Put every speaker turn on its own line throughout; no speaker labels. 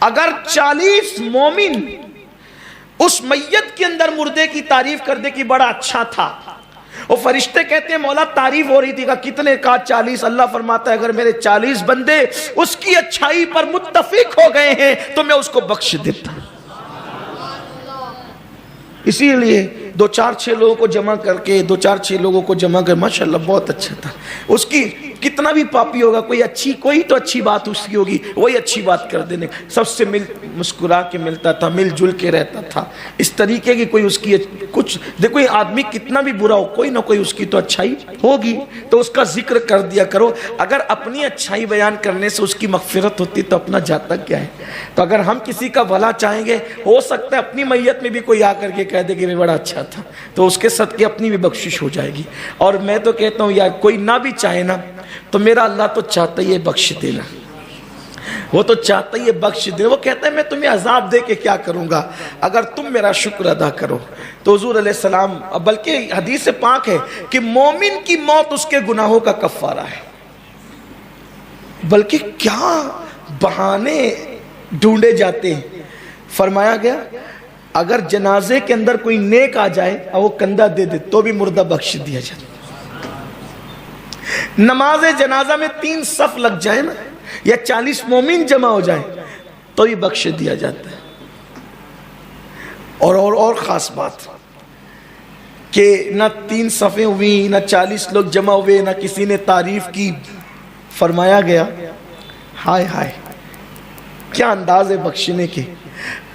اگر 40 مومن اس میت کے اندر مردے کی تعریف کر دے کہ بڑا اچھا تھا، وہ فرشتے کہتے ہیں مولا تعریف ہو رہی تھی، کہ کتنے کا؟ 40۔ اللہ فرماتا ہے اگر میرے 40 بندے اس کی اچھائی پر متفق ہو گئے ہیں تو میں اس کو بخش دیتا ہوں۔ اسی لیے 2-4-6 لوگوں کو جمع کر کے 2-4-6 لوگوں کو جمع کر ماشاءاللہ بہت اچھا تھا، اس کی کتنا بھی پاپی ہوگا کوئی تو اچھی بات اس کی ہوگی، وہی اچھی بات کر دینے، سب سے مسکرا کے ملتا تھا، مل جل کے رہتا تھا، اس طریقے کی کوئی اس کی کچھ دیکھو، یہ آدمی کتنا بھی برا ہو کوئی نہ کوئی اس کی تو اچھائی ہوگی، تو اس کا ذکر کر دیا کرو۔ اگر اپنی اچھائی بیان کرنے سے اس کی مغفرت ہوتی تو اپنا جاتا کیا ہے؟ تو اگر ہم کسی کا بھلا چاہیں گے، ہو سکتا ہے اپنی میت میں بھی کوئی آ کر کے کہہ دے کہ میں بڑا اچھا تھا، تو اس کے صدقے اپنی بھی بخشش ہو جائے گی۔ اور میں تو کہتا ہوں یار کوئی نہ بھی چاہے نا تو میرا اللہ تو چاہتا ہی ہے بخش دینا، وہ تو چاہتا ہی ہے بخش دے، وہ کہتا ہے میں تمہیں عذاب دے کے کیا کروں گا اگر تم میرا شکر ادا کرو۔ تو حضور علیہ السلام، بلکہ حدیث پاک ہے کہ مومن کی موت اس کے گناہوں کا کفارہ ہے۔ بلکہ کیا بہانے ڈھونڈے جاتے ہیں، فرمایا گیا اگر جنازے کے اندر کوئی نیک آ جائے اور وہ کندھا دے دے تو بھی مردہ بخش دیا جاتا۔ نماز جنازہ میں 3 صف لگ جائے نا، یا 40 مومن جمع ہو جائیں تو بھی بخش دیا جاتا ہے۔ اور خاص بات کہ نہ 3 صفیں ہوئی، نہ 40 لوگ جمع ہوئے، نہ کسی نے تعریف کی، فرمایا گیا ہائے ہائے کیا انداز ہے بخشنے کے،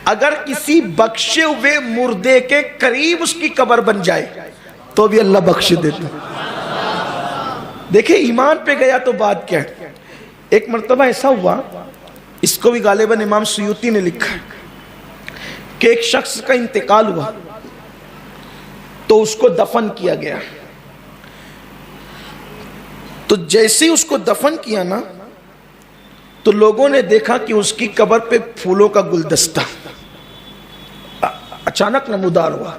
اگر کسی بخشے ہوئے مردے کے قریب اس کی قبر بن جائے تو بھی اللہ بخش دیتا۔ دیکھیں ایمان پہ گیا تو بات کیا ہے۔ ایک مرتبہ ایسا ہوا، اس کو بھی غالباً امام سیوطی نے لکھا ہے، کہ ایک شخص کا انتقال ہوا تو اس کو دفن کیا گیا، تو جیسے اس کو دفن کیا نا تو لوگوں نے دیکھا کہ اس کی قبر پہ پھولوں کا گلدستہ اچانک نمودار ہوا۔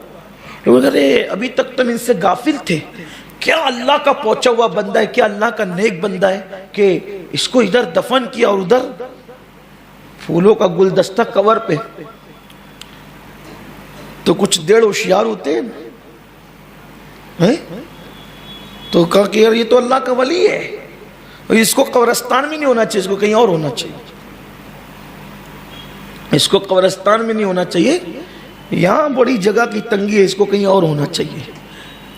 لوگ ارے ابھی تک تم ان سے غافل تھے، کیا اللہ کا پہنچا ہوا بندہ ہے، کیا اللہ کا نیک بندہ ہے کہ اس کو ادھر دفن کیا اور ادھر پھولوں کا گلدستہ قبر پہ۔ تو کچھ دیر ہوشیار ہوتے ہیں تو کہا کہ یار یہ تو اللہ کا ولی ہے، اس کو قبرستان میں نہیں ہونا چاہیے، اس کو کہیں اور ہونا چاہیے، اس کو قبرستان میں نہیں ہونا چاہیے، یہاں بڑی جگہ کی تنگی ہے، اس کو کہیں اور ہونا چاہیے۔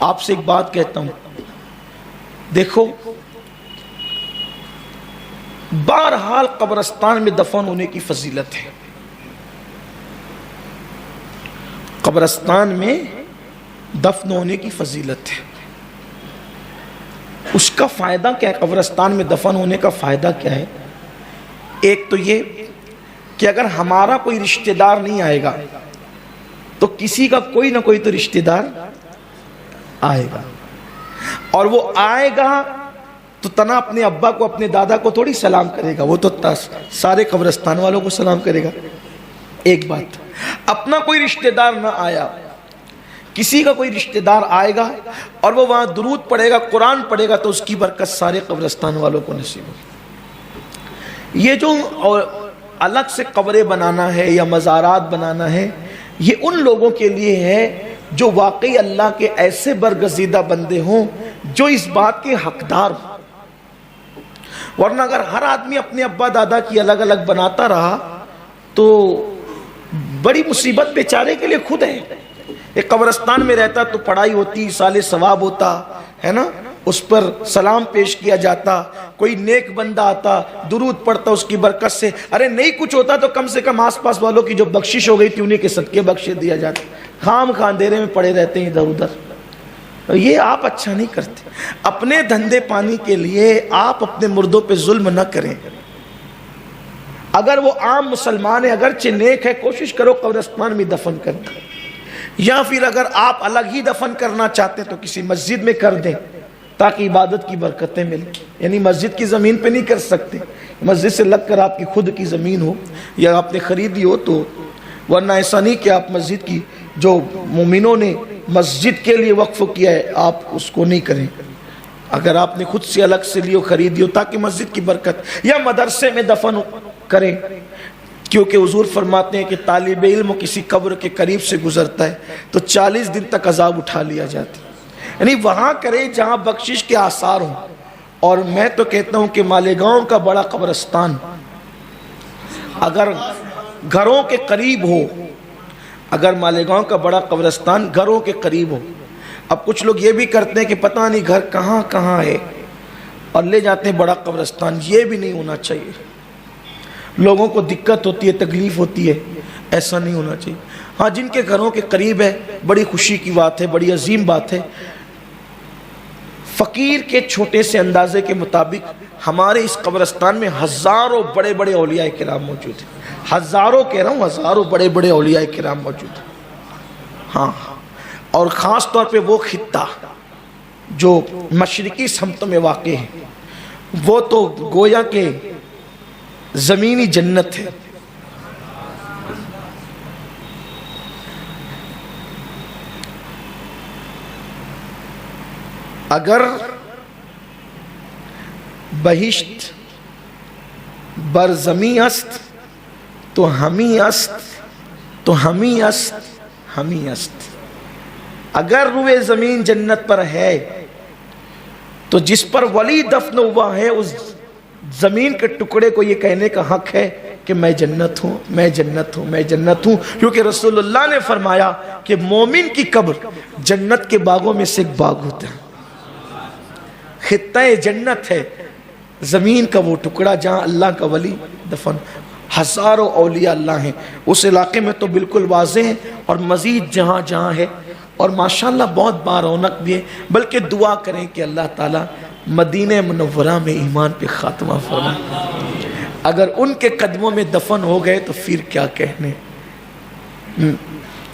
آپ سے ایک بات کہتا ہوں، دیکھو بہرحال قبرستان میں دفن ہونے کی فضیلت ہے، قبرستان میں دفن ہونے کی فضیلت ہے۔ اس کا فائدہ کیا ہے؟ قبرستان میں دفن ہونے کا فائدہ کیا ہے؟ ایک تو یہ کہ اگر ہمارا کوئی رشتہ دار نہیں آئے گا تو کسی کا کوئی نہ کوئی تو رشتہ دار آئے گا، اور وہ آئے گا تو تنا اپنے ابا کو اپنے دادا کو تھوڑی سلام کرے گا، وہ تو سارے قبرستان والوں کو سلام کرے گا۔ ایک بات، اپنا کوئی رشتہ دار نہ آیا، کسی کا کوئی رشتہ دار آئے گا اور وہ وہاں درود پڑھے گا، قرآن پڑھے گا، تو اس کی برکت سارے قبرستان والوں کو نصیب ہوگی۔ یہ جو الگ سے قبریں بنانا ہے یا مزارات بنانا ہے، یہ ان لوگوں کے لیے ہے جو واقعی اللہ کے ایسے برگزیدہ بندے ہوں جو اس بات کے حقدار ہوں، ورنہ اگر ہر آدمی اپنے ابا دادا کی الگ الگ بناتا رہا تو بڑی مصیبت بیچارے کے لیے خود ہے۔ ایک قبرستان میں رہتا تو پڑھائی ہوتی، سال ثواب ہوتا ہے نا، اس پر سلام پیش کیا جاتا، کوئی نیک بندہ آتا درود پڑھتا اس کی برکت سے، ارے نہیں کچھ ہوتا تو کم سے کم آس پاس والوں کی جو بخشش ہو گئی تھی انہیں کے صدقے بخش دیا جاتا۔ خام اندھیرے میں پڑے رہتے ہیں ادھر ادھر، یہ آپ اچھا نہیں کرتے۔ اپنے دھندے پانی کے لیے آپ اپنے مردوں پہ ظلم نہ کریں۔ اگر وہ عام مسلمان ہے، اگرچہ نیک ہے، کوشش کرو قبرستان میں دفن کرنا، یا پھر اگر آپ الگ ہی دفن کرنا چاہتے تو کسی مسجد میں کر دیں تاکہ عبادت کی برکتیں ملیں۔ یعنی مسجد کی زمین پہ نہیں کر سکتے، مسجد سے لگ کر آپ کی خود کی زمین ہو یا آپ نے خریدی ہو تو، ورنہ ایسا نہیں کہ آپ مسجد کی جو مومنوں نے مسجد کے لیے وقف کیا ہے آپ اس کو نہیں کریں۔ اگر آپ نے خود سے الگ سے لیو خریدی ہو تاکہ مسجد کی برکت، یا مدرسے میں دفن کریں، کیونکہ حضور فرماتے ہیں کہ طالب علم کسی قبر کے قریب سے گزرتا ہے تو 40 دن تک عذاب اٹھا لیا جاتا ہے، یعنی وہاں کرے جہاں بخشش کے آثار ہوں۔ اور میں تو کہتا ہوں کہ مالیگاؤں کا بڑا قبرستان اگر گھروں کے قریب ہو، اگر مالیگاؤں کا بڑا قبرستان گھروں کے قریب ہو، اب کچھ لوگ یہ بھی کرتے ہیں کہ پتہ نہیں گھر کہاں کہاں ہے اور لے جاتے ہیں بڑا قبرستان، یہ بھی نہیں ہونا چاہیے، لوگوں کو دقت ہوتی ہے، تکلیف ہوتی ہے، ایسا نہیں ہونا چاہیے۔ ہاں جن کے گھروں کے قریب ہے بڑی خوشی کی بات ہے، بڑی عظیم بات ہے۔ فقیر کے چھوٹے سے اندازے کے مطابق ہمارے اس قبرستان میں ہزاروں بڑے بڑے اولیاء کرام موجود ہیں، ہزاروں کہہ رہا ہوں، ہزاروں بڑے بڑے اولیاء کرام موجود ہیں۔ ہاں، اور خاص طور پہ وہ خطہ جو مشرقی سمتوں میں واقع ہے وہ تو گویا کہ زمینی جنت ہے۔ اگر بہشت بر زمین است تو ہمی است، تو ہمی است، ہمی است۔ اگر روئے زمین جنت پر ہے تو جس پر ولی دفن ہوا ہے اس زمین کے ٹکڑے کو یہ کہنے کا حق ہے کہ میں جنت ہوں، میں جنت ہوں، میں جنت ہوں، کیونکہ رسول اللہ نے فرمایا کہ مومن کی قبر جنت کے باغوں میں سے ایک باغ ہوتا ہے، خطہ جنت ہے، زمین کا وہ ٹکڑا جہاں اللہ کا ولی دفن۔ ہزاروں اولیاء اللہ ہیں اس علاقے میں تو بالکل واضح ہے، اور مزید جہاں جہاں ہے، اور ماشاءاللہ بہت بارونق بھی ہے۔ بلکہ دعا کریں کہ اللہ تعالیٰ مدینہ منورہ میں ایمان پہ خاتمہ فرمائے۔ اگر ان کے قدموں میں دفن ہو گئے تو پھر کیا کہنے۔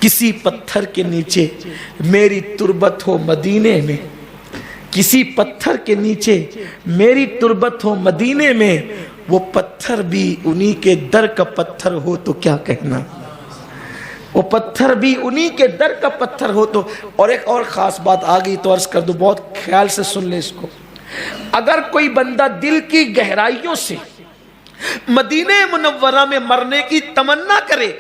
کسی پتھر کے نیچے میری تربت ہو مدینے میں، کسی پتھر کے نیچے میری تربت ہو مدینے میں، وہ پتھر بھی انہی کے در کا پتھر ہو تو کیا کہنا، وہ پتھر بھی انہی کے در کا پتھر ہو تو۔ اور ایک اور خاص بات آگئی تو عرض کر دوں، بہت خیال سے سن لیں اس کو۔ اگر کوئی بندہ دل کی گہرائیوں سے مدینہ منورہ میں مرنے کی تمنا کرے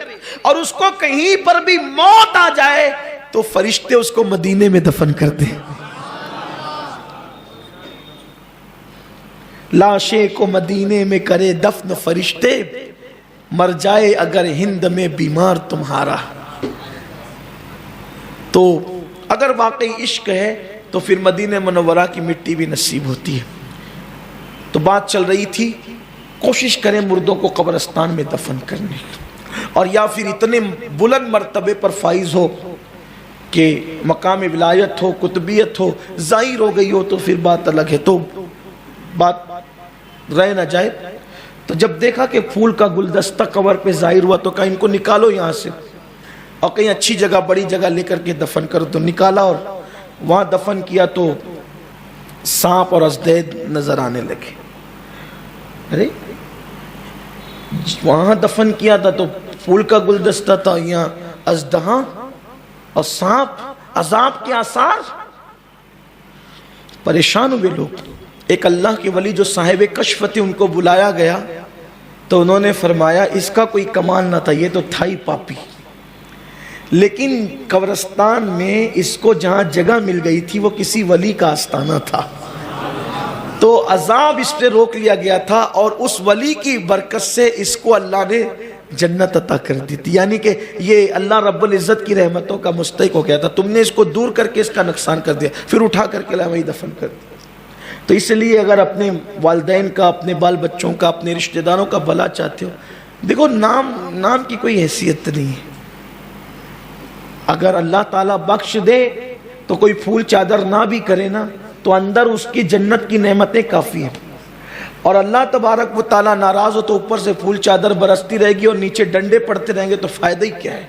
اور اس کو کہیں پر بھی موت آ جائے تو فرشتے اس کو مدینے میں دفن کر دیں۔ لاشیں کو مدینے میں کرے دفن فرشتے، مر جائے اگر ہند میں بیمار تمہارا۔ تو اگر واقعی عشق ہے تو پھر مدینہ منورہ کی مٹی بھی نصیب ہوتی ہے۔ تو بات چل رہی تھی کوشش کریں مردوں کو قبرستان میں دفن کرنے، اور یا پھر اتنے بلند مرتبے پر فائز ہو کہ مقام ولایت ہو، قطبیت ہو، ظاہر ہو گئی ہو تو پھر بات الگ ہے، تو بات رہ نہ جائے۔ تو جب دیکھا کہ پھول کا گلدستہ قبر پہ ظاہر ہوا تو کہا ان کو نکالو یہاں سے اور کہیں اچھی جگہ بڑی جگہ لے کر کے دفن کرو۔ تو نکالا اور وہاں دفن کیا تو سانپ اور ازدید نظر آنے لگے۔ ارے وہاں دفن کیا تھا تو پھول کا گلدستہ تھا، یہاں ازدہاں اور سانپ، عذاب کے آثار۔ پریشان ہوئے لوگ۔ ایک اللہ کے ولی جو صاحب کشف تھے ان کو بلایا گیا تو انہوں نے فرمایا اس کا کوئی کمال نہ تھا، یہ تو تھا ہی پاپی، لیکن قبرستان میں اس کو جہاں جگہ مل گئی تھی وہ کسی ولی کا آستانہ تھا، تو عذاب اس پہ روک لیا گیا تھا، اور اس ولی کی برکت سے اس کو اللہ نے جنت عطا کر دی تھی۔ یعنی کہ یہ اللہ رب العزت کی رحمتوں کا مستحق ہو گیا تھا، تم نے اس کو دور کر کے اس کا نقصان کر دیا، پھر اٹھا کر کے وہی دفن کر دیا۔ تو اس لیے اگر اپنے والدین کا، اپنے بال بچوں کا، اپنے رشتہ داروں کا بھلا چاہتے ہو، دیکھو نام کی کوئی حیثیت نہیں ہے۔ اگر اللہ تعالیٰ بخش دے تو کوئی پھول چادر نہ بھی کرے نا تو اندر اس کی جنت کی نعمتیں کافی ہیں، اور اللہ تبارک و تعالیٰ ناراض ہو تو اوپر سے پھول چادر برستی رہے گی اور نیچے ڈنڈے پڑتے رہیں گے تو فائدہ ہی کیا ہے؟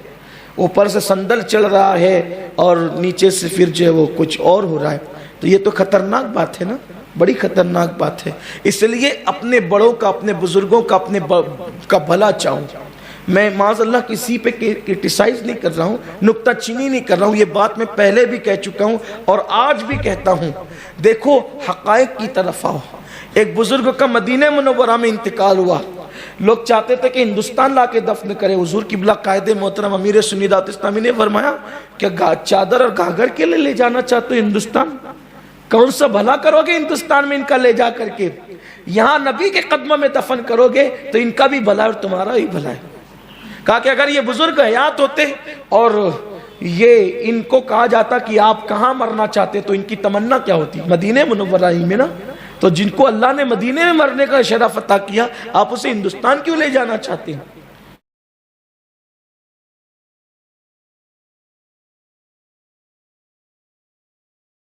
اوپر سے سندل چل رہا ہے اور نیچے سے پھر جو ہے وہ کچھ اور ہو رہا ہے، تو یہ تو خطرناک بات ہے نا، بڑی خطرناک بات ہے۔ اس لیے اپنے بڑوں کا، اپنے بزرگوں کا، اپنے کا بھلا چاہوں۔ میں معاذ اللہ کسی پہ کرٹیسائز نہیں کر رہا ہوں، نکتہ چینی نہیں کر رہا ہوں، یہ بات میں پہلے بھی کہہ چکا ہوں اور آج بھی کہتا ہوں۔ دیکھو حقائق کی طرف آؤ۔ ایک بزرگ کا مدینہ منورہ میں انتقال ہوا، لوگ چاہتے تھے کہ ہندوستان لا کے دفن کرے. حضور قبلہ قائد محترم امیر سنی دعوت اسلامی نے فرمایا کہ چادر اور گھاگھر کے لیے لے جانا چاہتے ہو ہندوستان؟ کون سا بھلا کرو گے ہندوستان میں ان کا لے جا کر کے؟ یہاں نبی کے قدموں میں دفن کرو گے تو ان کا بھی بھلا اور تمہارا بھی بھلا ہے. کہا کہ اگر یہ بزرگ حیات ہوتے اور یہ ان کو کہا جاتا کہ آپ کہاں مرنا چاہتے تو ان کی تمنا کیا ہوتی؟ مدینہ منورہ ہی میں نا. تو جن کو اللہ نے مدینے میں مرنے کا شرف عطا کیا آپ اسے ہندوستان کیوں لے جانا چاہتے ہیں؟